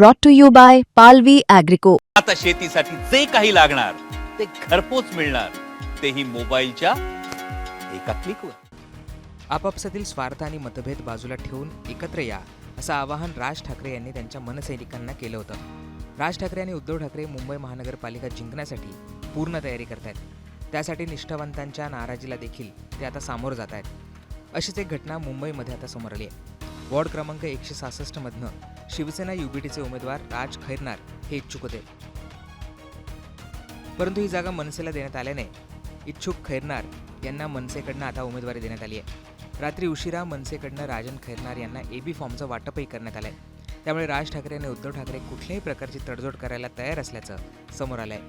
brought to you by Palvi Agrico. आता शेतीसाठी जे काही लागणार ते घरपोच मिळणार, तेही मोबाईलच्या एका क्लिकवर. आपापसातील स्वार्थ आणि मतभेद बाजूला ठेवून एकत्र या असं आवाहन राज ठाकरे यांनी त्यांच्या मनसैनिकांना केलं होतं. राज ठाकरे आणि उद्धव ठाकरे मुंबई महानगरपालिका जिंकण्यासाठी पूर्ण तयारी करतायत. त्यासाठी निष्ठावंतांच्या नाराजीला देखील ते आता सामोरं जात आहेत. अशीच एक घटना मुंबईमध्ये आता समोर आली आहे. वॉर्ड क्रमांक 166 मधनं शिवसेना युबीटीचे उमेदवार राज खैरनार हे इच्छुक होते, परंतु ही जागा मनसेला देण्यात आल्याने इच्छुक खैरनार यांना मनसेकडनं आता उमेदवारी देण्यात आली आहे. रात्री उशिरा मनसेकडनं राजन खैरनार यांना एबी फॉर्मचं वाटपही करण्यात आलंय. त्यामुळे राज ठाकरे आणि उद्धव ठाकरे कुठल्याही प्रकारची तडजोड करायला तयार असल्याचं समोर आलंय.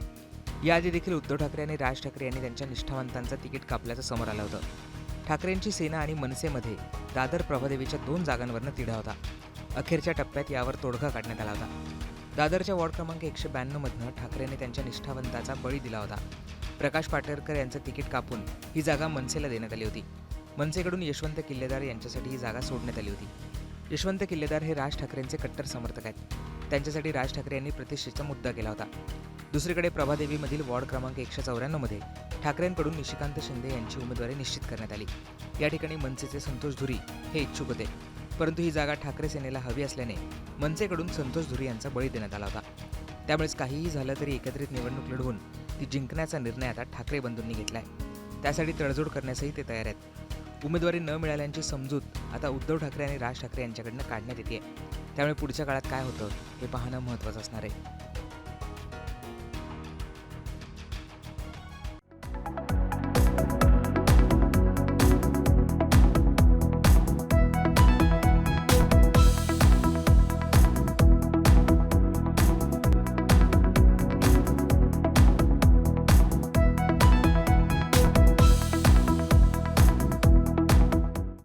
याआधी देखील उद्धव ठाकरे आणि राज ठाकरे यांनी त्यांच्या निष्ठावंतांचं तिकीट कापल्याचं समोर आलं होतं. ठाकरेंची सेना आणि मनसेमध्ये दादर प्रभादेवीच्या 2 जागांवरनं तिढा होता. अखेरच्या टप्प्यात यावर तोडगा काढण्यात आला होता. दादरच्या वॉर्ड क्रमांक 192 मधनं ठाकरेंनी त्यांच्या निष्ठावंताचा बळी दिला होता. प्रकाश पाटेकर यांचं तिकीट कापून ही जागा मनसेला देण्यात आली होती. मनसेकडून यशवंत किल्लेदार यांच्यासाठी ही जागा सोडण्यात आली होती. यशवंत किल्लेदार हे राज ठाकरेंचे कट्टर समर्थक आहेत. त्यांच्यासाठी राज ठाकरे यांनी प्रतिष्ठेचा मुद्दा केला होता. दुसरीकडे प्रभादेवीमधील वॉर्ड क्रमांक 194 मध्ये ठाकरेंकडून निशिकांत शिंदे यांची उमेदवारी निश्चित करण्यात आली. या ठिकाणी मनसेचे संतोष धुरी हे इच्छुक होते, परंतु ही जागा ठाकरे सेनेला हवी असल्याने मनसेकडून संतोष धुरी यांचा बळी देण्यात आला होता. त्यामुळेच काहीही झालं तरी एकत्रित निवडणूक लढवून ती जिंकण्याचा निर्णय आता ठाकरे बंधूंनी घेतलाय. त्यासाठी तडजोड करण्यासही ते तयार आहेत. उमेदवारी न मिळाल्यांची समजूत आता उद्धव ठाकरे आणि राज ठाकरे यांच्याकडनं काढण्यात येते. त्यामुळे पुढच्या काळात काय होतं हे पाहणं महत्त्वाचं असणार आहे.